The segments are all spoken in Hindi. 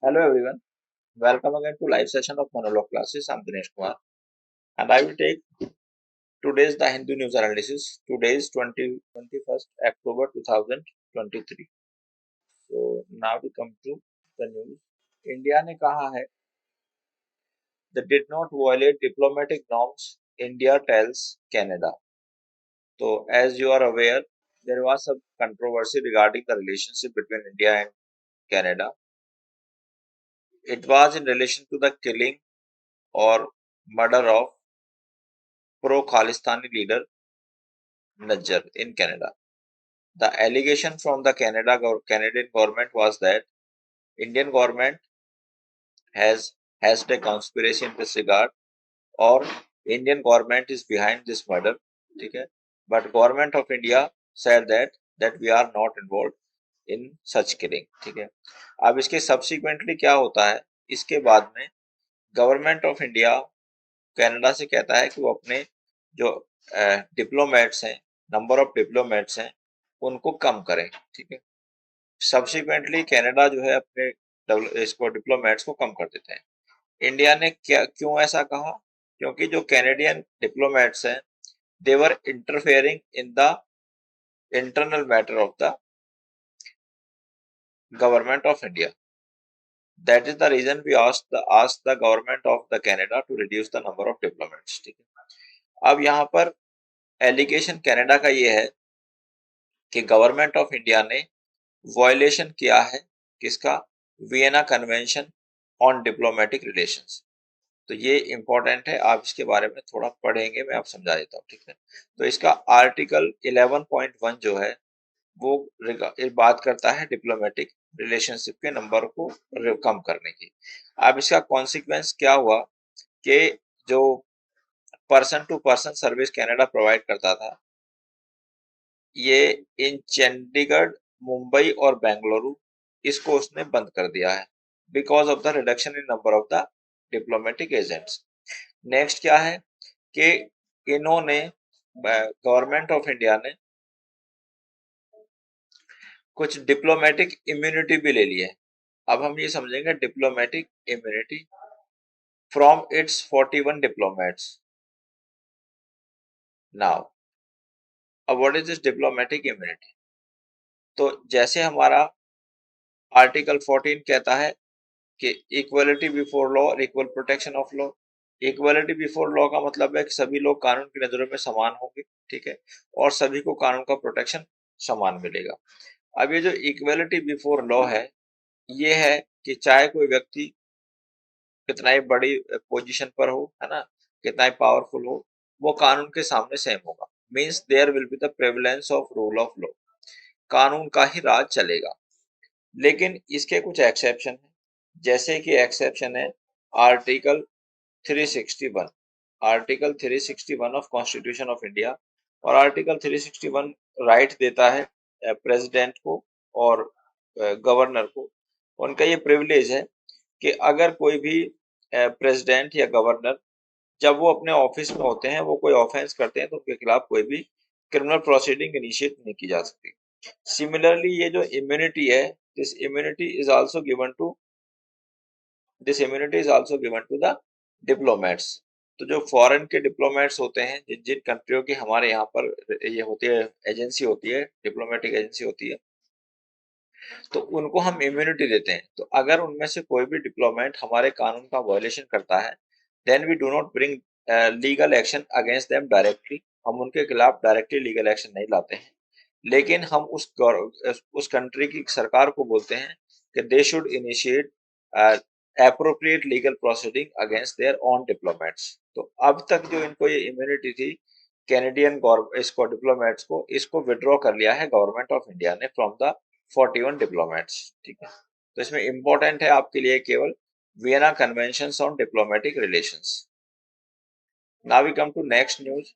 Hello everyone, welcome again to live session of monologue classes. I'm Dinesh Kumar and I will take today's The Hindu News Analysis. Today is 21st October 2023. So now we come to the news. India ने कहा है that did not violate diplomatic norms, India tells Canada. So as you are aware, there was some controversy regarding the relationship between India and Canada. It was in relation to the killing or murder of pro-Khalistani leader Najjar in Canada. The allegation from the Canadian government was that Indian government has a conspiracy in this regard, or Indian government is behind this murder. ठीक है? But government of India said that we are not involved in such killing. ठीक है? अब इसके subsequently क्या होता है? इसके बाद में गवर्नमेंट ऑफ इंडिया कनाडा से कहता है कि वो अपने जो डिप्लोमेट्स हैं, नंबर ऑफ डिप्लोमेट्स हैं, उनको कम करें। ठीक है, सब्सिक्वेंटली कनाडा जो है अपने इसको डिप्लोमेट्स को कम कर देते हैं। इंडिया ने क्यों ऐसा कहा? क्योंकि जो कैनेडियन डिप्लोमेट्स हैं, they were interfering in the internal matter of the government of India. That is the reason we asked the government of the Canada to reduce the number of diplomats. ठीक है, अब यहाँ पर एलिगेशन कनाडा का ये है कि गवर्नमेंट ऑफ इंडिया ने वायलेशन किया है किसका? Vienna convention on diplomatic relations. तो ये इंपॉर्टेंट है, आप इसके बारे में थोड़ा पढ़ेंगे, मैं आप समझा देता हूँ। ठीक है, तो इसका आर्टिकल 11.1 जो है वो बात करता है डिप्लोमेटिक रिलेशनशिप के नंबर को कम करने की। अब इसका कॉन्सिक्वेंस क्या हुआ कि जो person to person service Canada provide करता था, ये इन चंडीगढ़, मुंबई और बेंगलुरु, इसको उसने बंद कर दिया है because of the reduction in number of the diplomatic agents. Next क्या है कि इन्होंने गवर्नमेंट ऑफ इंडिया ने कुछ डिप्लोमेटिक इम्यूनिटी भी ले ली है। अब हम ये समझेंगे diplomatic immunity from its 41 diplomats. Now अब what is this diplomatic immunity? तो जैसे हमारा आर्टिकल 14 कहता है कि इक्वलिटी बिफोर लॉ और equal protection of law. Equality before law का मतलब है कि सभी लोग कानून की नजरों में समान होंगे। ठीक है, और सभी को कानून का प्रोटेक्शन समान मिलेगा। अब ये जो इक्वलिटी बिफोर लॉ है, ये है कि चाहे कोई व्यक्ति कितना ही बड़ी पोजीशन पर हो, है ना, कितना ही पावरफुल हो, वो कानून के सामने सेम होगा। Means there will be the prevalence of rule of law. कानून का ही राज चलेगा। लेकिन इसके कुछ एक्सेप्शन है, जैसे कि एक्सेप्शन है article 361, article 361 of constitution of India. और आर्टिकल 361 राइट देता है प्रेसिडेंट को और गवर्नर को। उनका ये प्रिविलेज है कि अगर कोई भी प्रेसिडेंट या गवर्नर जब वो अपने ऑफिस में होते हैं, वो कोई ऑफेंस करते हैं, तो उनके खिलाफ कोई भी क्रिमिनल प्रोसीडिंग इनिशिएट नहीं की जा सकती। सिमिलरली ये जो इम्यूनिटी है, this immunity is also given to this immunity is also given to the diplomats. तो जो फॉरेन के डिप्लोमेट्स होते हैं, जिन जिन कंट्रियों की हमारे यहाँ पर ये होती है, एजेंसी होती है, डिप्लोमेटिक एजेंसी होती है, तो उनको हम इम्यूनिटी देते हैं। तो अगर उनमें से कोई भी डिप्लोमेट हमारे कानून का वायलेशन करता है, then we do not bring legal action against them directly. हम उनके खिलाफ डायरेक्टली लीगल एक्शन नहीं लाते हैं, लेकिन हम उस कंट्री की सरकार को बोलते हैं कि they should initiate appropriate legal proceeding against their own diplomats. तो अब तक जो इनको ये इम्यूनिटी थी कैनेडियन इसको डिप्लोमेट्स को, इसको विड्रॉ कर लिया है गवर्नमेंट ऑफ इंडिया ने फ्रॉम द 41 डिप्लोमेट्स। ठीक है, तो इसमें इंपॉर्टेंट है आपके लिए केवल Vienna conventions on diplomatic relations. Now we come to next news.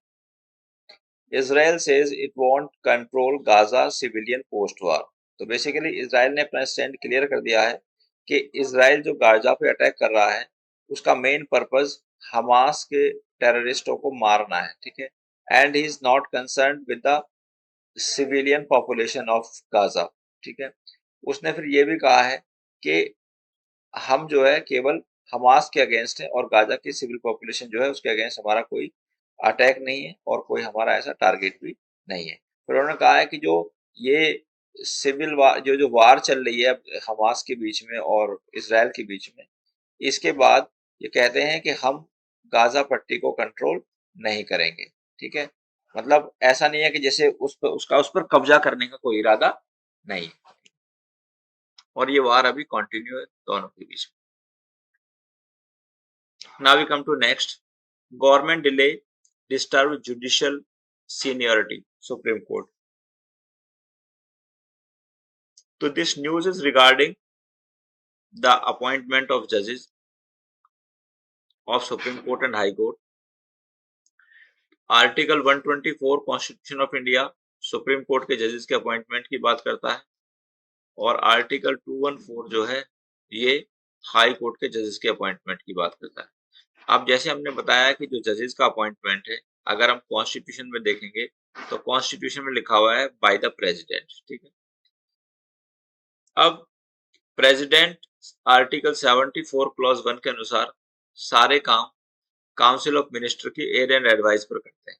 Israel says it won't control Gaza civilian post-war। तो बेसिकली इसराइल ने अपना स्टैंड क्लियर कर दिया है कि इसराइल जो गाजा पे अटैक कर रहा है, उसका मेन पर्पस हमास के टेररिस्टों को मारना है। ठीक है, and he is not concerned with the civilian population of Gaza. ठीक है, उसने फिर ये भी कहा है कि हम जो है केवल हमास के अगेंस्ट है और गाजा की सिविल पॉपुलेशन जो है उसके अगेंस्ट हमारा कोई अटैक नहीं है और कोई हमारा ऐसा टारगेट भी नहीं है। फिर उन्होंने कहा है कि जो ये सिविल वार जो वार चल रही है अब हमास के बीच में और इसराइल के बीच में, इसके बाद ये कहते हैं कि हम गाजा पट्टी को कंट्रोल नहीं करेंगे। ठीक है, मतलब ऐसा नहीं है कि जैसे उस पर कब्जा करने का कोई इरादा नहीं है और ये वार अभी कंटिन्यू है दोनों के बीच में। Now we come to next. Government delay disturb judicial seniority. Supreme Court. So this news is regarding the appointment of judges of Supreme Court and High Court. Article 124 constitution of India supreme court के जजेस के अपॉइंटमेंट की बात करता है और आर्टिकल 214 जो है ये हाई कोर्ट के जजेस के अपॉइंटमेंट की बात करता है। अब जैसे हमने बताया कि जो जजेस का अपॉइंटमेंट है, अगर हम कॉन्स्टिट्यूशन में देखेंगे तो कॉन्स्टिट्यूशन में लिखा हुआ है बाय द प्रेसिडेंट। ठीक है, अब प्रेसिडेंट आर्टिकल 74 क्लॉज 1 के अनुसार सारे काम काउंसिल ऑफ मिनिस्टर की एड एंड एडवाइस पर करते हैं।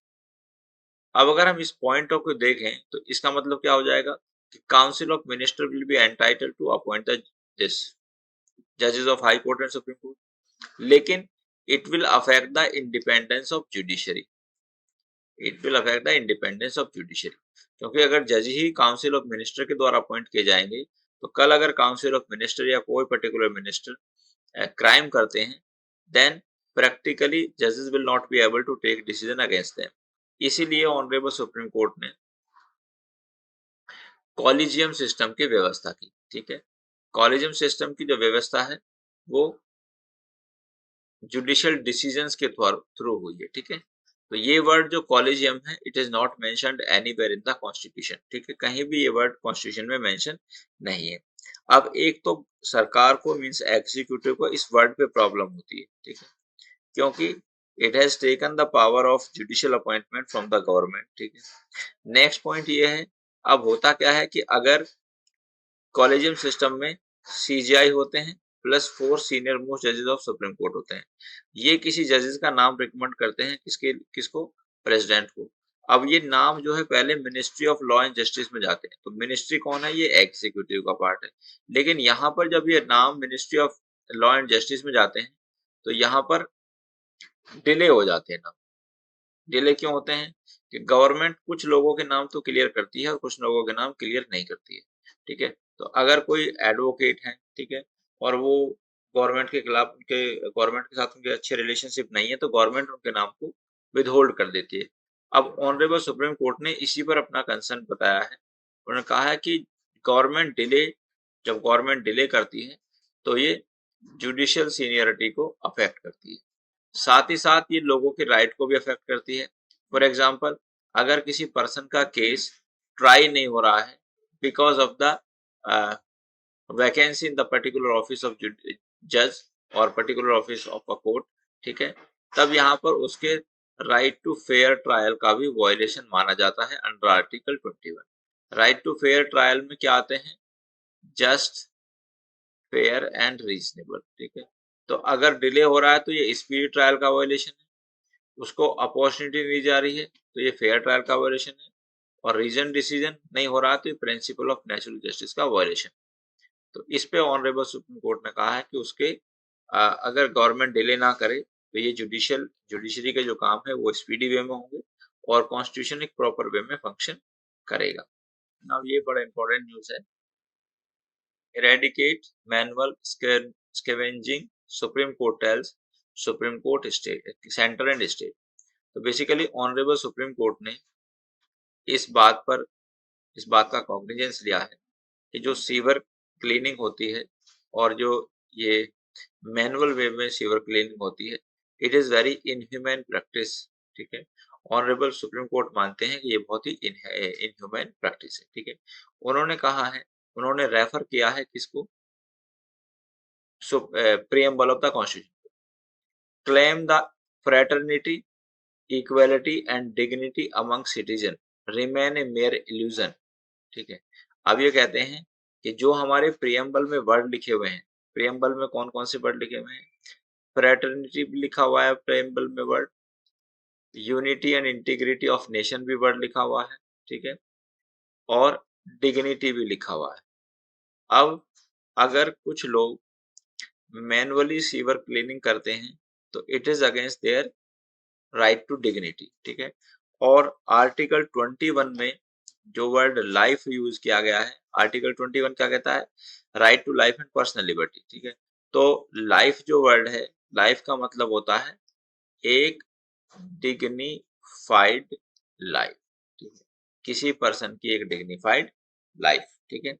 अब अगर हम इस पॉइंट ऑफ को देखें तो इसका मतलब क्या हो जाएगा कि council of minister will be entitled to appoint the this जजेस of high court and supreme court, लेकिन it will affect the independence of judiciary. It will affect the independence of judiciary, क्योंकि अगर जज ही काउंसिल ऑफ मिनिस्टर के द्वारा अपॉइंट किए जाएंगे तो कल अगर काउंसिल ऑफ मिनिस्टर या कोई पर्टिकुलर मिनिस्टर क्राइम करते हैं, देन प्रैक्टिकली जजेस will not be able to take decision against them. इसीलिए ऑनरेबल सुप्रीम कोर्ट ने कॉलेजियम सिस्टम की व्यवस्था की। ठीक है, कॉलेजियम सिस्टम की जो व्यवस्था है वो जुडिशियल डिसीजंस के थ्रू हुई है। ठीक है, तो ये वर्ड जो कॉलेजियम है it is not mentioned anywhere in the constitution. ठीक है, कहीं भी ये वर्ड कॉन्स्टिट्यूशन में मेंशन नहीं है। अब एक तो सरकार को मींस एग्जीक्यूटिव को इस वर्ड पे प्रॉब्लम होती है। ठीक है, क्योंकि it has taken the power of judicial appointment from the government. ठीक है, नेक्स्ट पॉइंट ये है, अब होता क्या है कि अगर कॉलेजियम सिस्टम में सीजीआई होते हैं प्लस 4 सीनियर मोस्ट जजेस ऑफ सुप्रीम कोर्ट होते हैं। ये किसी जजेस का नाम रिकमेंड करते हैं किसको, प्रेसिडेंट को। अब ये नाम जो है पहले ministry of law and justice में जाते हैं, तो मिनिस्ट्री कौन है, ये एग्जीक्यूटिव का पार्ट है। लेकिन यहाँ पर जब ये नाम ministry of law and justice में जाते हैं तो यहाँ पर डिले हो जाते हैं नाम। डिले क्यों होते हैं कि गवर्नमेंट कुछ लोगों के नाम तो क्लियर करती है और कुछ लोगों के नाम क्लियर नहीं करती है। ठीक है, तो अगर कोई एडवोकेट है, ठीक है, और वो गवर्नमेंट के खिलाफ उनके गवर्नमेंट के साथ उनके अच्छे रिलेशनशिप नहीं है तो गवर्नमेंट उनके नाम को विदहोल्ड कर देती है। अब ऑनरेबल सुप्रीम कोर्ट ने इसी पर अपना कंसर्न बताया है। उन्होंने कहा है कि गवर्नमेंट डिले जब गवर्नमेंट डिले करती है तो ये जुडिशियल सीनियरिटी को अफेक्ट करती है, साथ ही साथ ये लोगों के राइट को भी अफेक्ट करती है। फॉर एग्जाम्पल, अगर किसी पर्सन का केस ट्राई नहीं हो रहा है because of the vacancy in the particular office of जज और particular office of a court, ठीक है, तब यहाँ पर उसके राइट टू फेयर ट्रायल का भी वायलेशन माना जाता है under article 21। Right to fair trial में क्या आते हैं, जस्ट, फेयर एंड रीजनेबल। ठीक है, तो अगर डिले हो रहा है तो ये स्पीडी ट्रायल का वायलेशन है, उसको अपॉर्चुनिटी दी जा रही है तो ये फेयर ट्रायल का वायलेशन है, और रीजन डिसीजन नहीं हो रहा तो ये प्रिंसिपल ऑफ नेचुरल जस्टिस का वायलेशन। तो इस पे ऑनरेबल सुप्रीम कोर्ट ने कहा है कि उसके अगर गवर्नमेंट डिले ना करे तो ये जुडिशरी के जो काम है वो स्पीडी वे में होंगे और कॉन्स्टिट्यूशन एक प्रॉपर वे में फंक्शन करेगा। नाउ ये बड़ा इंपॉर्टेंट न्यूज है, eradicate manual scavenging, Supreme Court tells Supreme Court state, center and state। तो बेसिकली ऑनरेबल सुप्रीम कोर्ट ने इस बात का कॉग्निजेंस लिया है कि जो सीवर क्लीनिंग होती है और जो ये मैनुअल वे में सीवर क्लीनिंग होती है, it is very inhuman practice. ठीक है, ऑनरेबल सुप्रीम कोर्ट मानते हैं कि ये बहुत ही इनह्यूमन प्रैक्टिस है। ठीक है, उन्होंने कहा है, उन्होंने रेफर किया है किसको, preamble of the constitution, claim the fraternity, equality and dignity among citizen remain a mere illusion। ठीक है, अब ये कहते हैं कि जो हमारे प्रियम्बल में वर्ड लिखे हुए हैं प्रेम्बल में कौन कौन से वर्ड लिखे हुए हैं? फ्रेटर्निटी भी लिखा हुआ है प्रेम्बल में word, unity and integrity of nation भी वर्ड लिखा हुआ है, ठीक है, और डिग्निटी भी लिखा हुआ है। अब अगर कुछ लोग मैनुअली सीवर क्लीनिंग करते हैं तो it is against their right to dignity, ठीक है। और आर्टिकल 21 में जो वर्ड लाइफ यूज किया गया है, आर्टिकल 21 क्या कहता है? Right to life and personal liberty, ठीक है। तो लाइफ जो वर्ड है, लाइफ का मतलब होता है एक डिग्निफाइड लाइफ, ठीक है, किसी पर्सन की एक डिग्निफाइड लाइफ, ठीक है।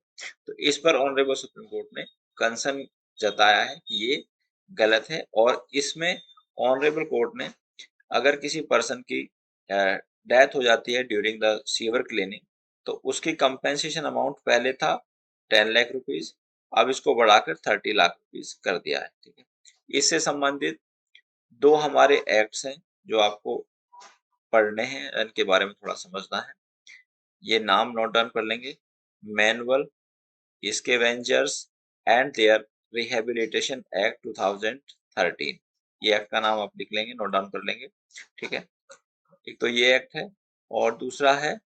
तो इस पर ऑनरेबल सुप्रीम कोर्ट ने कंसर्न जताया है कि ये गलत है, और इसमें ऑनरेबल कोर्ट ने अगर किसी पर्सन की डेथ हो जाती है ड्यूरिंग द सीवर क्लीनिंग, तो उसकी कंपेंसेशन अमाउंट पहले था 10 लाख रुपीज, अब इसको बढ़ाकर 30 लाख रुपीज कर दिया है, ठीक है। इससे संबंधित दो हमारे एक्ट्स हैं जो आपको पढ़ने हैं, इनके बारे में थोड़ा समझना है। ये नाम नोट डाउन कर लेंगे, manual scavengers and their rehabilitation act 2013। ये एक्ट का नाम आप लिख लेंगे, नोट डाउन कर लेंगे, ठीक है। एक तो ये एक्ट है, और दूसरा है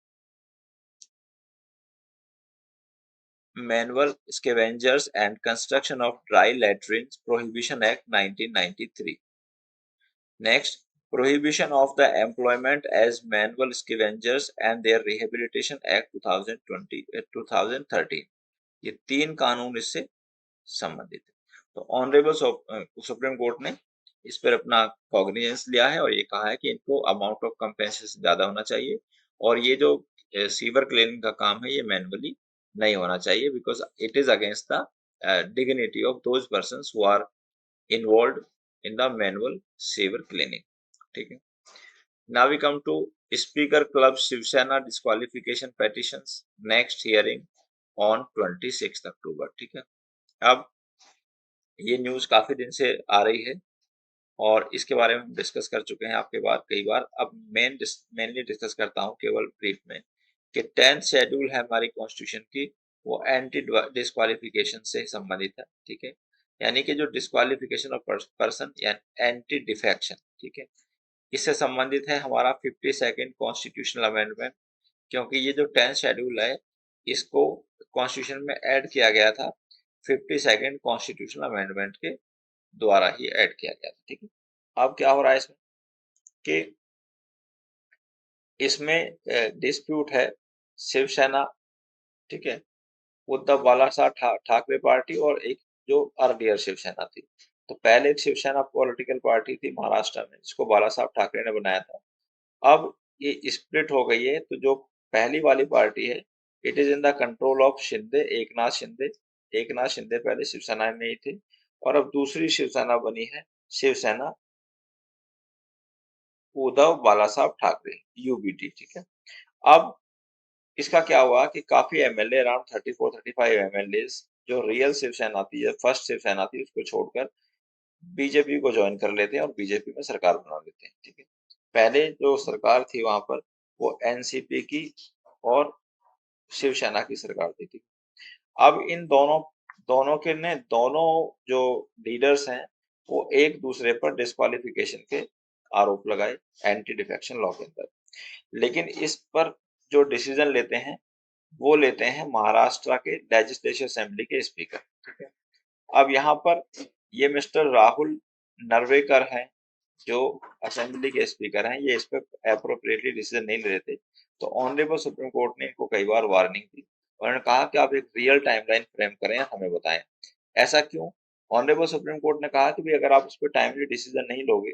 manual scavengers and construction of dry latrines prohibition act 1993। Next, prohibition of the employment as manual scavengers and their rehabilitation act 2013। ये तीन कानून इससे संबंधित है। तो ऑनरेबल सुप्रीम कोर्ट ने इस पर अपना कॉग्निजेंस लिया है, और ये कहा है कि इनको अमाउंट ऑफ कंपेंसेशन ज्यादा होना चाहिए, और ये जो सीवर क्लीनिंग का काम है ये मैनुअली नहीं होना चाहिए, because it is against the dignity of those persons who are involve in the manual sewer cleaning, ठीक है। Now we come to speaker club Shivsena disqualification petitions, next hearing on 26 October, ठीक है। अब ये न्यूज काफी दिन से आ रही है, और इसके बारे में हम डिस्कस कर चुके हैं आपके बार कई बार। अब मेनली डिस्कस करता हूँ केवल ब्रीफ में, कि 10th शेड्यूल है हमारी कॉन्स्टिट्यूशन की, वो एंटी डिस्क्वालिफिकेशन से संबंधित है, ठीक है। यानी कि जो डिस्क्वालिफिकेशन ऑफ पर्सन या एंटी डिफेक्शन, ठीक है, इससे संबंधित है हमारा 52nd कॉन्स्टिट्यूशनल अमेंडमेंट, क्योंकि ये जो 10th शेड्यूल है इसको कॉन्स्टिट्यूशन में ऐड किया गया था 52nd कॉन्स्टिट्यूशनल अमेंडमेंट के द्वारा ही ऐड किया गया था, ठीक है। अब क्या हो रहा है इसमें कि इसमें डिस्प्यूट है शिवसेना, ठीक है, उद्धव बाला साहब ठाकरे पार्टी, और एक जो अर्लियर शिवसेना थी। तो पहले एक शिवसेना पॉलिटिकल पार्टी थी महाराष्ट्र में, जिसको बाला साहब ठाकरे ने बनाया था। अब ये स्प्लिट हो गई है, तो जो पहली वाली पार्टी है, it is in the control of Shinde, Eknath Shinde. Eknath Shinde पहले शिवसेना में ही थे, और अब दूसरी शिवसेना बनी है शिवसेना उद्धव बाला साहब ठाकरे, यूबीटी, ठीक है। अब इसका क्या हुआ कि काफी एमएलए, अराउंड 34-35 एमएलए जो रियल शिवसेना थी, फर्स्ट शिवसेना थी, उसको छोड़कर बीजेपी को ज्वाइन कर लेते हैं और बीजेपी में सरकार बना लेते हैं, ठीक है। पहले जो सरकार थी वहां पर वो एनसीपी की और शिवसेना की सरकार थी, ठीक। अब इन दोनों दोनों के ने दोनों जो लीडर्स हैं वो एक दूसरे पर डिस्क्वालिफिकेशन के आरोप लगाए एंटी डिफेक्शन लॉ के अंदर, लेकिन इस पर जो डिसीजन लेते हैं वो लेते हैं महाराष्ट्र के लेजिस्लेटिव असेंबली के स्पीकर, ठीक है। अब यहाँ पर ये मिस्टर राहुल नरवेकर हैं जो असेंबली के स्पीकर हैं, ये इस पर अप्रोप्रिएटली डिसीजन नहीं ले रहे थे। तो ऑनरेबल सुप्रीम कोर्ट ने इनको कई बार वार्निंग दी, उन्होंने कहा कि आप एक रियल टाइमलाइन फ्रेम करें, हमें बताएं ऐसा क्यों। ऑनरेबल सुप्रीम कोर्ट ने कहा कि भाई अगर आप उस पर टाइमली डिसीजन नहीं लोगे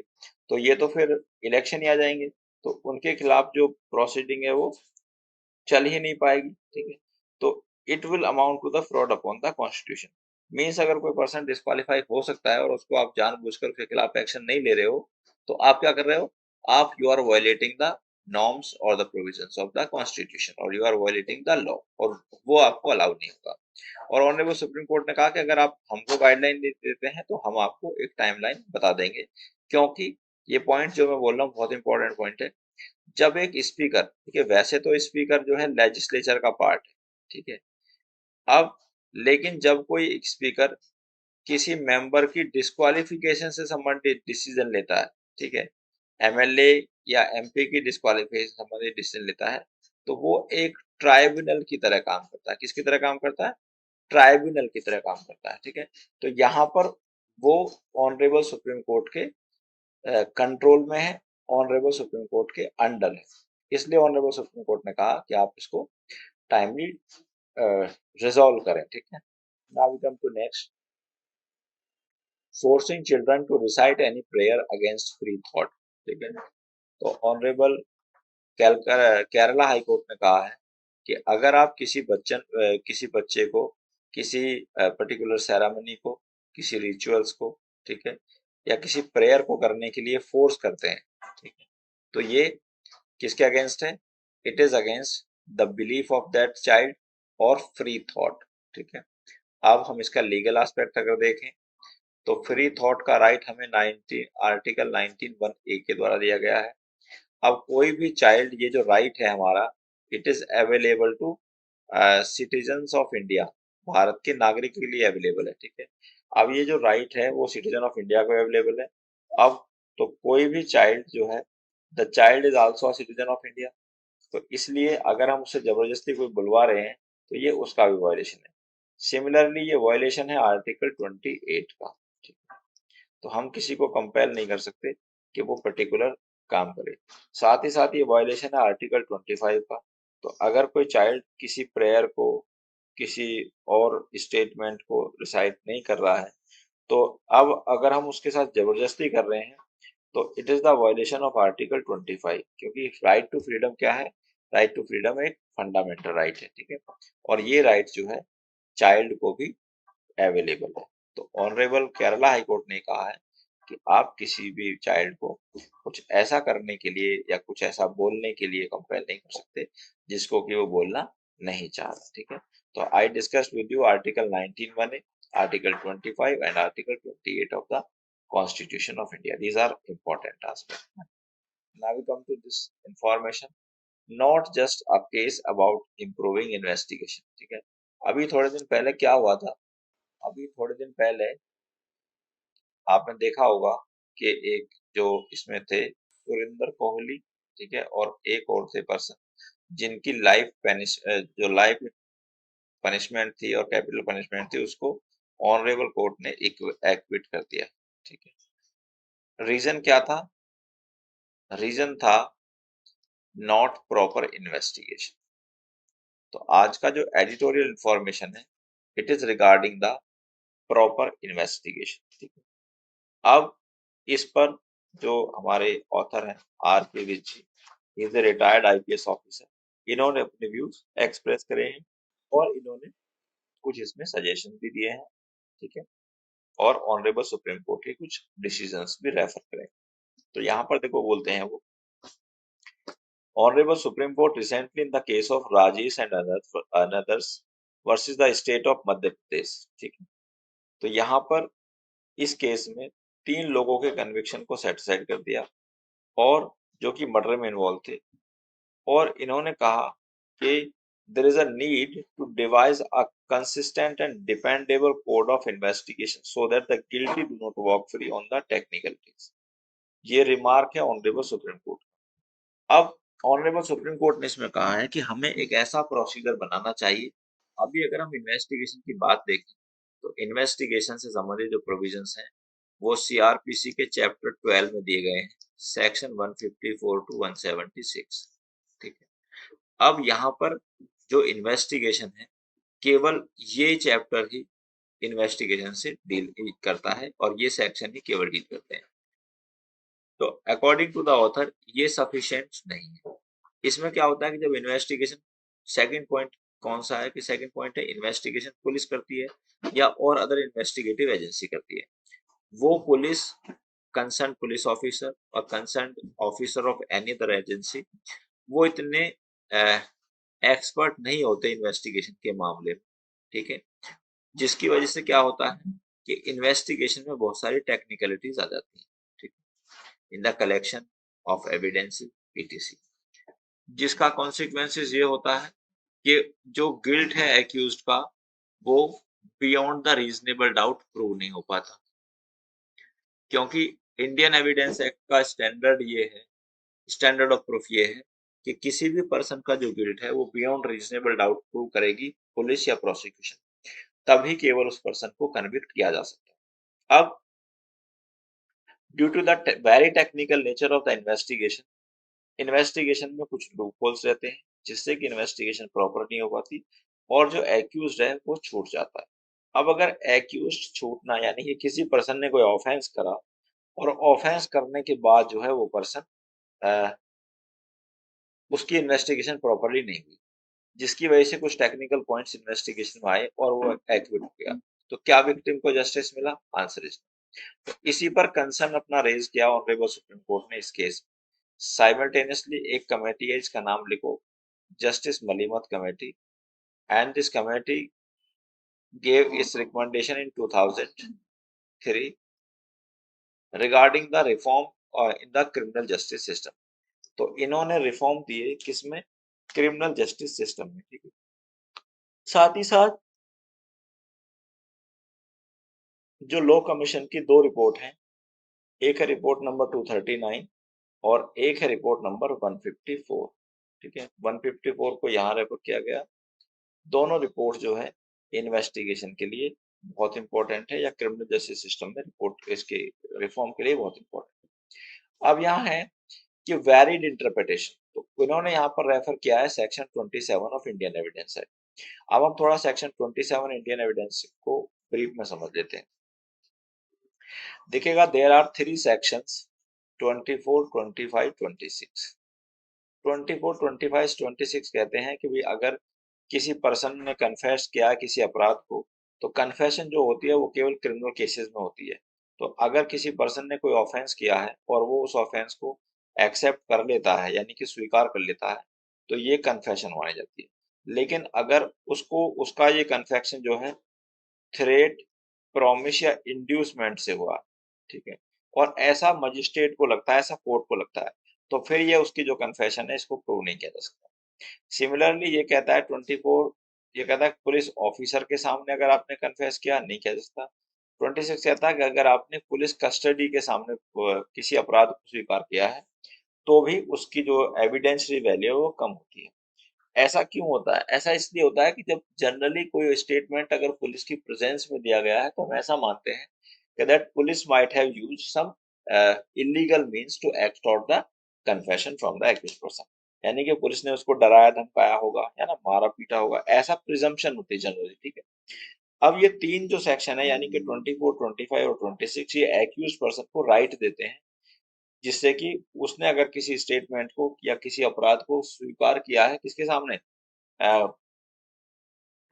तो ये तो फिर इलेक्शन ही आ जाएंगे, तो उनके खिलाफ जो प्रोसीडिंग है वो चल ही नहीं पाएगी, ठीक है। तो it will amount to the fraud upon the constitution. Means अगर कोई पर्सन डिस्क्वालीफाई हो सकता है और उसको आप जानबूझकर उसके खिलाफ एक्शन नहीं ले रहे हो, तो आप क्या कर रहे हो? आप you are violating the norms और the provisions of the constitution, और you are violating the law, और वो आपको अलाउ नहीं होगा। और ऑनरेबल सुप्रीम कोर्ट ने कहा कि अगर आप हमको गाइडलाइन देते हैं तो हम आपको एक टाइमलाइन बता देंगे, क्योंकि ये पॉइंट जो मैं बोल रहा हूँ बहुत इंपॉर्टेंट पॉइंट है। जब एक स्पीकर, ठीक है, वैसे तो स्पीकर जो है लेजिस्लेचर का पार्ट है, ठीक है। अब लेकिन जब कोई स्पीकर किसी मेंबर की डिस्क्वालिफिकेशन से संबंधित डिसीजन लेता है, ठीक है, एमएलए या एमपी की डिस्क्वालिफिकेशन से संबंधित डिसीजन लेता है, तो वो एक ट्राइब्यूनल की तरह काम करता है। किसकी तरह काम करता है? ट्राइब्यूनल की तरह काम करता है, ठीक है। तो यहाँ पर वो ऑनरेबल सुप्रीम कोर्ट के कंट्रोल में है, ऑनरेबल सुप्रीम कोर्ट के अंडर है। इसलिए ऑनरेबल सुप्रीम कोर्ट ने कहा कि आप इसको टाइमली रिजॉल्व करें, ठीक है। Now we come to next, forcing children to recite any prayer against free thought, ठीक है। तो ऑनरेबल केरला हाई कोर्ट ने कहा है कि अगर आप किसी बच्चे को किसी पर्टिकुलर सेरेमनी को, किसी रिचुअल्स को, ठीक है, या किसी प्रेयर को करने के लिए फोर्स करते हैं, ठीक है, तो ये किसके अगेंस्ट है? It is against the belief of that child और फ्री थॉट, ठीक है। अब हम इसका लीगल एस्पेक्ट अगर देखें तो फ्री थॉट का राइट हमें आर्टिकल 19(1)(a) के द्वारा दिया गया है। अब कोई भी चाइल्ड, ये जो राइट है हमारा, it is available to citizens of India, Bharat के नागरिक के लिए अवेलेबल है, ठीक है। अब ये जो राइट है वो सिटीजन ऑफ इंडिया को अवेलेबल है। अब तो कोई भी चाइल्ड जो है, the child is also a citizen of India, तो इसलिए अगर हम उसे जबरदस्ती कोई बुलवा रहे हैं तो ये उसका भी वायलेशन है। सिमिलरली ये वायलेशन है आर्टिकल 28 का, ठीक है? तो हम किसी को कंपेल नहीं कर सकते कि वो पर्टिकुलर काम करे। साथ ही साथ ये वायलेशन है आर्टिकल 25 का। तो अगर कोई चाइल्ड किसी प्रेयर को, किसी और स्टेटमेंट को रिसाइट नहीं कर रहा है, तो अब अगर हम उसके साथ जबरदस्ती कर रहे हैं तो it is the violation of article 25, क्योंकि राइट टू फ्रीडम क्या है? राइट टू फ्रीडम एक फंडामेंटल राइट है, ठीक है। और ये राइट जो है चाइल्ड को भी अवेलेबल है। तो ऑनरेबल केरला हाई कोर्ट ने कहा है कि आप किसी भी चाइल्ड को कुछ ऐसा करने के लिए या कुछ ऐसा बोलने के लिए कंपेल नहीं कर सकते जिसको कि वो बोलना नहीं चाह रहा, ठीक है। तो I discussed with you article 19(1)(a), article 25 and article 28 of the Constitution of India. These are important aspects. Now we come to this information, not just a case about improving investigation, ठीक है। अभी थोड़े दिन पहले क्या हुआ था? अभी थोड़े दिन पहले आपने देखा होगा कि एक जो इसमें थे सुरेंद्र कोहली, ठीक है, और एक और थे पर्सन जिनकी जो लाइफ पनिशमेंट थी और कैपिटल पनिशमेंट थी, उसको ऑनरेबल कोर्ट ने एक्विट कर दिया, ठीक है। रीजन क्या था? रीजन था नॉट प्रॉपर इन्वेस्टिगेशन। तो आज का जो एडिटोरियल इंफॉर्मेशन है, it is regarding the proper investigation, ठीक है। अब इस पर जो हमारे ऑथर हैं R K Vij ji, is a retired IPS officer, इन्होंने अपने व्यूज एक्सप्रेस करे हैं और इन्होंने कुछ इसमें सजेशन भी दिए हैं, ठीक है, और ऑनरेबल सुप्रीम कोर्ट के कुछ डिसीजंस भी रेफर करें। तो यहाँ पर देखो बोलते हैं वो, Honorable Supreme Court recently in the case of Rajesh and others versus the state of Madhya Pradesh, ठीक है। तो यहाँ पर इस केस में 3 लोगों के कन्विक्शन को सेटिस्फाइड कर दिया और जो कि मर्डर में इन्वॉल्व थे, और इन्होंने कहा कि there is a need to devise a consistent and dependable code of investigation so that the guilty do not walk free on the technicalities। ये रिमार्क है ऑनरेबल सुप्रीम कोर्ट। अब ऑनरेबल सुप्रीम कोर्ट ने इसमें कहा है कि हमें एक ऐसा प्रोसीजर बनाना चाहिए। अभी अगर हम इन्वेस्टिगेशन की बात देखें तो इन्वेस्टिगेशन से संबंधित जो प्रोविजंस हैं वो सीआरपीसी के चैप्टर 12 में दिए गए हैं, सेक्शन 154 टू 176, ठीक है। अब यहाँ पर जो इन्वेस्टिगेशन है, केवल ये चैप्टर ही इन्वेस्टिगेशन से डील करता है और ये सेक्शन ही केवल डील करते हैं। तो अकॉर्डिंग टू द ऑथर ये सफिशिएंट नहीं है। इसमें क्या होता है कि जब इन्वेस्टिगेशन, सेकंड पॉइंट कौन सा है कि सेकंड पॉइंट है इन्वेस्टिगेशन पुलिस करती है या और अदर इन्वेस्टिगेटिव एजेंसी करती है। वो पुलिस, कंसर्न पुलिस ऑफिसर और concern officer of any other agency, वो इतने एक्सपर्ट नहीं होते इन्वेस्टिगेशन के मामले में, ठीक है। जिसकी वजह से क्या होता है कि इन्वेस्टिगेशन में बहुत सारी टेक्निकलिटीज आ जाती हैं, ठीक है, in the collection of evidence PTC, जिसका कॉन्सिक्वेंसेस ये होता है कि जो गिल्ट है एक्यूज्ड का वो beyond the reasonable doubt prove नहीं हो पाता, क्योंकि इंडियन एविडेंस एक्ट का स्टैंडर्ड ऑफ प्रूफ ये है कि किसी भी पर्सन का जो गिल्ट है वो बियॉन्ड रीजनेबल डाउट प्रूव करेगी पुलिस या प्रोसिक्यूशन, तभी केवल उस पर्सन को कन्विक्ट किया जा सकता है। अब due to the very technical nature of the investigation में कुछ लूपहोल्स रहते हैं जिससे कि इन्वेस्टिगेशन प्रॉपर नहीं हो पाती और जो एक्यूज्ड है वो छूट जाता है। अब अगर एक्यूज्ड छूटना यानी कि किसी पर्सन ने कोई ऑफेंस करा और ऑफेंस करने के बाद जो है वो पर्सन उसकी इन्वेस्टिगेशन प्रॉपरली नहीं हुई, जिसकी वजह से कुछ टेक्निकल पॉइंट्स इन्वेस्टिगेशन में आए और वो एक्विट हो गया, तो क्या विक्टिम को जस्टिस मिला? Answer is no. तो इसी पर कंसर्न अपना रेज किया ऑनरेबल सुप्रीम कोर्ट ने इस केस में। साइमल्टेनियसली एक कमेटी है, इसका नाम लिखो justice Malimath committee, and this committee gave its recommendation in 2003 regarding the reform in the criminal justice system। तो इन्होंने रिफॉर्म दिए किसमें? क्रिमिनल जस्टिस सिस्टम में, ठीक है। साथ ही साथ जो लॉ कमीशन की दो रिपोर्ट हैं, एक है रिपोर्ट नंबर 239 और एक है रिपोर्ट नंबर 154, ठीक है। 154 को यहाँ रेफर किया गया। दोनों रिपोर्ट जो है इन्वेस्टिगेशन के लिए बहुत इंपॉर्टेंट है या क्रिमिनल जस्टिस सिस्टम में रिपोर्ट इसके रिफॉर्म के लिए बहुत इंपॉर्टेंट है। अब यहाँ है कि वैलिड इंटरप्रिटेशन, तो इन्होंने यहाँ पर रेफर किया है section 27 of Indian evidence act. अब हम थोड़ा सेक्शन 27 इंडियन एविडेंस को ब्रीफ में समझ लेते हैं। देखिएगा देयर आर 3 सेक्शंस 24, 25, 26। 24, 25, 26 कहते हैं कि भाई अगर किसी पर्सन ने कन्फेस किया किसी अपराध को, तो कन्फेशन जो होती है वो केवल क्रिमिनल केसेस में होती है। तो अगर किसी पर्सन ने कोई ऑफेंस किया है और वो उस ऑफेंस को एक्सेप्ट कर लेता है यानी कि स्वीकार कर लेता है, तो ये कन्फेशन मानी जाती है। लेकिन अगर उसको उसका ये कन्फेशन जो है थ्रेट, प्रॉमिस या इंड्यूसमेंट से हुआ, ठीक है, और ऐसा मजिस्ट्रेट को लगता है, ऐसा कोर्ट को लगता है, तो फिर ये उसकी जो कन्फेशन है इसको प्रूव नहीं किया जा सकता। सिमिलरली ये कहता है 24, ये कहता है पुलिस ऑफिसर के सामने अगर आपने कन्फेस किया नहीं किया जा सकता। 26 कहता है कि अगर आपने पुलिस कस्टडी के सामने किसी अपराध को स्वीकार किया है, तो भी उसकी जो एविडेंशियरी वैल्यू है वो कम होती है। ऐसा क्यों होता है? ऐसा इसलिए होता है कि जब जनरली कोई स्टेटमेंट अगर पुलिस की प्रेजेंस में दिया गया है, तो हम ऐसा मानते हैं कि that police might have used some illegal means to extort the confession from the accused person. यानी कि पुलिस ने उसको डराया धमकाया होगा, है ना, मारा पीटा होगा, ऐसा प्रिजम्पशन होती है जनरली, ठीक है। अब ये तीन जो सेक्शन है यानी कि 24, 25 और 26 ये एक्यूज्ड पर्सन को राइट देते हैं, जिससे कि उसने अगर किसी स्टेटमेंट को या किसी अपराध को स्वीकार किया है किसके सामने,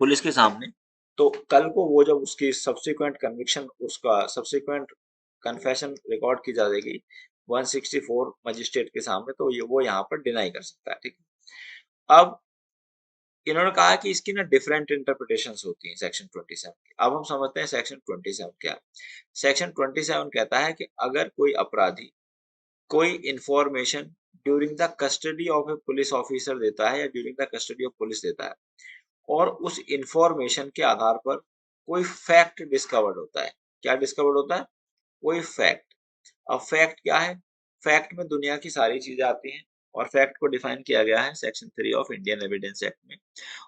पुलिस के सामने, तो कल को वो जब उसकी सब्सिक्वेंट कन्विक्शन, उसका सब्सिक्वेंट कन्फेशन रिकॉर्ड की जाएगी 164 मजिस्ट्रेट के सामने, तो ये वो यहाँ पर डिनाई कर सकता है, ठीक है। अब इन्होंने कहा कि इसकी ना डिफरेंट इंटरप्रिटेशंस होती हैं सेक्शन 27 की। अब हम समझते हैं सेक्शन 27 क्या है। सेक्शन 27 कहता है कि अगर कोई अपराधी कोई information during the custody of A police officer देता है या during the custody of police देता है और उस इंफॉर्मेशन के आधार पर कोई फैक्ट डिस्कवर्ड होता है। क्या डिस्कवर्ड होता है? कोई फैक्ट। अब फैक्ट क्या है? फैक्ट में दुनिया की सारी चीजें आती हैं और फैक्ट को डिफाइन किया गया है section 3 of Indian evidence act में,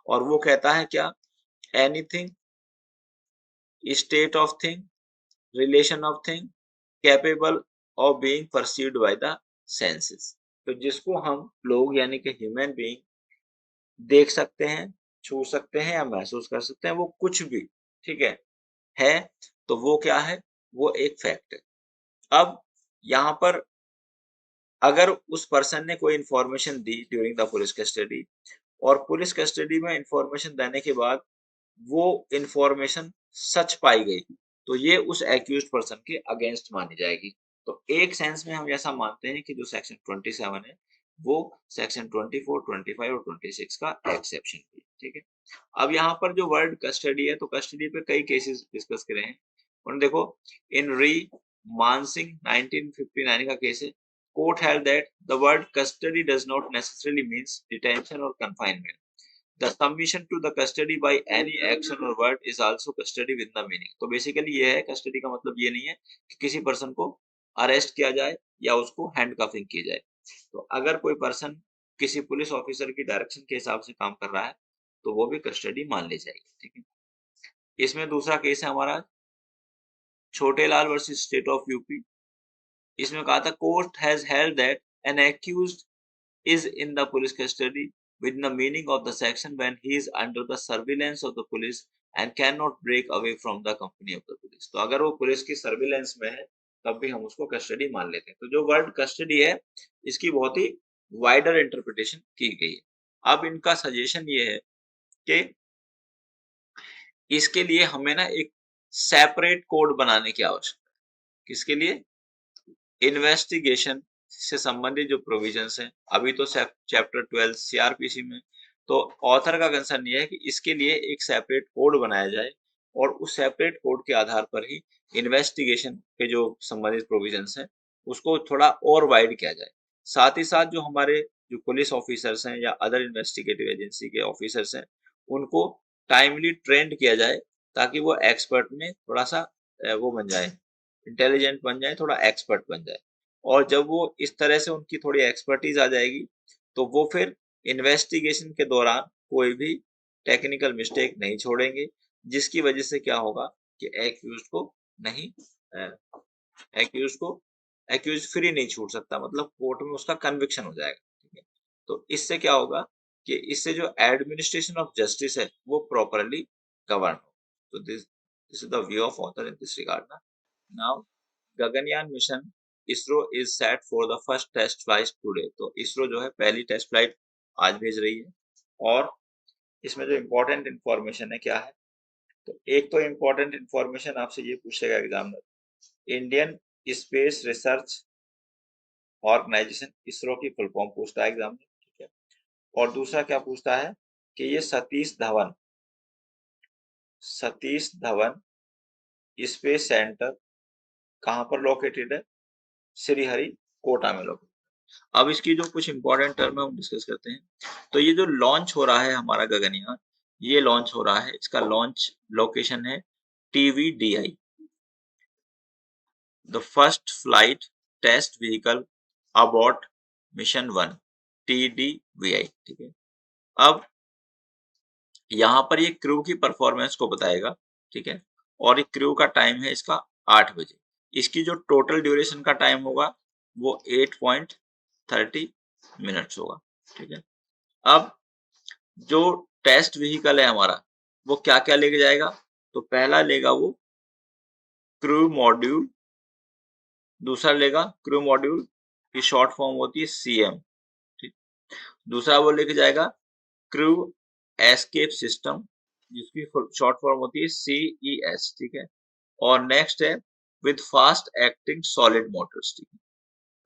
और वो कहता है क्या? Anything, state of thing, relation of thing, capable of being perceived by the senses. तो जिसको हम लोग यानी कि ह्यूमन बीइंग देख सकते हैं, छू सकते हैं या महसूस कर सकते हैं, वो कुछ भी, ठीक है, तो वो क्या है? वो एक फैक्ट है। अब यहाँ पर अगर उस पर्सन ने कोई information the during the police custody और पुलिस कस्टडी में इंफॉर्मेशन देने के बाद वो इंफॉर्मेशन सच पाई गई, तो ये उस एक्यूज्ड पर्सन के अगेंस्ट मानी जाएगी। तो एक सेंस में हम ऐसा मानते हैं कि जो सेक्शन 27 है वो सेक्शन 24, 25 और 26 का एक्सेप्शन है, ठीक है। अब यहाँ पर जो वर्ड कस्टडी है, तो कस्टडी पे कई केसेस डिस्कस करे हैं और देखो, इन री मानसिंग 1959 का केस है। Court held that the word custody does not necessarily means detention और confinement. The submission to the custody by any action और word is also custody with the meaning. तो बेसिकली ये है, कस्टडी का मतलब ये नहीं है कि किसी पर्सन को अरेस्ट किया जाए या उसको हैंडकफिंग की जाए। तो अगर कोई पर्सन किसी पुलिस ऑफिसर की डायरेक्शन के हिसाब से काम कर रहा है तो वो भी कस्टडी मान ली जाएगी, ठीक है। इसमें दूसरा केस है हमारा Chhotelal versus state of UP. इसमें कहा था court has held that N accused is in the police custody within the meaning of the section when he is under the surveillance of the police and cannot break away from the company of the police। तो अगर वो पुलिस की सर्विलेंस में है तब भी हम उसको कस्टडी मान लेते हैं। तो जो वर्ड कस्टडी है इसकी बहुत ही वाइडर इंटरप्रिटेशन की गई है। अब इनका सजेशन ये है कि इसके लिए हमें ना एक सेपरेट कोड बनाने की आवश्यकता है। किसके लिए? इन्वेस्टिगेशन से संबंधित जो प्रोविजंस हैं, अभी तो चैप्टर 12 सीआरपीसी में, तो ऑथर का कंसर्न ये है कि इसके लिए एक सेपरेट कोड बनाया जाए और उस सेपरेट कोड के आधार पर ही इन्वेस्टिगेशन के जो संबंधित प्रोविजंस हैं उसको थोड़ा और वाइड किया जाए। साथ ही साथ जो हमारे जो पुलिस ऑफिसर्स हैं या अदर इन्वेस्टिगेटिव एजेंसी के ऑफिसर्स हैं उनको टाइमली ट्रेंड किया जाए ताकि वो एक्सपर्ट में थोड़ा सा वो बन जाए, इंटेलिजेंट बन जाए, थोड़ा एक्सपर्ट बन जाए। और जब वो इस तरह से उनकी थोड़ी एक्सपर्टीज आ जाएगी तो वो फिर इन्वेस्टिगेशन के दौरान कोई भी टेक्निकल मिस्टेक नहीं छोड़ेंगे, जिसकी वजह से क्या होगा कि एक्यूज को एक्यूज फ्री नहीं छूट सकता, मतलब कोर्ट में उसका कन्विक्शन हो जाएगा, ठीक है। तो इससे क्या होगा कि इससे जो एडमिनिस्ट्रेशन ऑफ जस्टिस है वो प्रॉपरली गवर्न हो। तो this is the view of author in this regard ना। Now Gaganyaan mission ISRO is set for the first test flight today. तो इसरो जो है पहली टेस्ट फ्लाइट आज भेज रही है। और इसमें जो इम्पोर्टेंट इंफॉर्मेशन है क्या है, तो एक तो इम्पोर्टेंट इंफॉर्मेशन आपसे ये पूछेगा examiner, Indian Space Research Organisation ISRO की फुल फॉर्म पूछता है एग्जामिनर, ठीक है। और दूसरा क्या पूछता है कि ये सतीश धवन स्पेस सेंटर कहाँ पर लोकेटेड है? श्रीहरिकोटा में लोकेटेड। अब इसकी जो कुछ इंपॉर्टेंट टर्म है हम डिस्कस करते हैं। तो ये जो लॉन्च हो रहा है हमारा गगनयान, ये लॉन्च हो रहा है, इसका लॉन्च लोकेशन है TVDI, the first flight test vehicle abort mission 1, TDVI, ठीक है। अब यहाँ पर ये क्रू की परफॉर्मेंस को बताएगा, ठीक है। और ये क्रू का टाइम है इसका 8 बजे। इसकी जो टोटल ड्यूरेशन का टाइम होगा वो 8.30 मिनट्स होगा, ठीक है। अब जो टेस्ट व्हीकल है हमारा वो क्या क्या लेके जाएगा, तो पहला लेगा वो क्रू मॉड्यूल, दूसरा लेगा क्रू मॉड्यूल की शॉर्ट फॉर्म होती है CM, ठीक। दूसरा वो लेके जाएगा क्रू एस्केप सिस्टम जिसकी शॉर्ट फॉर्म होती है CES, ठीक है। और नेक्स्ट है with fast acting solid Motors, ठीक है।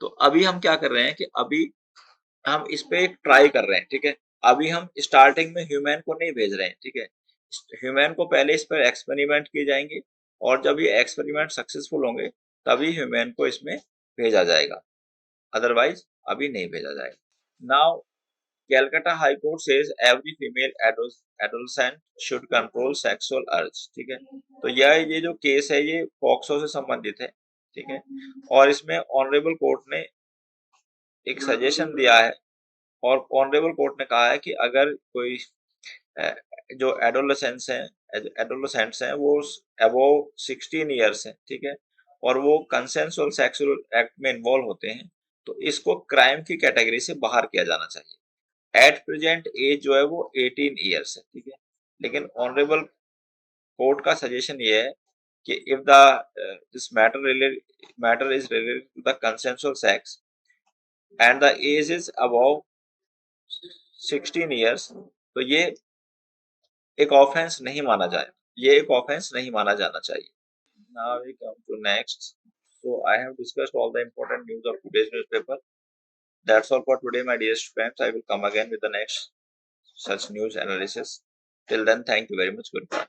तो अभी हम क्या कर रहे हैं कि अभी हम इस पे एक ट्राई कर रहे हैं, ठीक है। अभी हम स्टार्टिंग में ह्यूमन को नहीं भेज रहे हैं, ठीक है। ह्यूमन को पहले इस पर एक्सपेरिमेंट किए जाएंगे और जब ये एक्सपेरिमेंट सक्सेसफुल होंगे तभी ह्यूमन को इसमें भेजा जाएगा, अदरवाइज अभी नहीं भेजा जाएगा। Now Calcutta high court says every female adolescent should control sexual अर्ज, ठीक है। तो ये जो केस है ये पॉक्सो से संबंधित है, ठीक है। और इसमें ऑनरेबल कोर्ट ने एक सजेशन दिया है और ऑनरेबल कोर्ट ने कहा है कि अगर कोई जो एडोलसेंट्स हैं वो अबव 16 ईयर्स हैं, ठीक है, और वो कंसेंसुअल सेक्सुअल एक्ट में इन्वॉल्व होते हैं तो इसको क्राइम की कैटेगरी से बाहर किया जाना चाहिए। एट प्रेजेंट एज जो है वो 18 ईयर्स है, ठीक है। लेकिन ऑनरेबल कोर्ट का सजेशन ये है कि if the this matter is related to the consensual sex and the age is above 16 years तो एक ऑफेंस नहीं माना जाए, ये एक ऑफेंस नहीं माना जाना चाहिए। Now we come to next. So I have discussed all the important news of today's newspaper. That's all for today, my dearest friends. I will come again with the next such news analysis. Till then, thank you very much. Goodbye.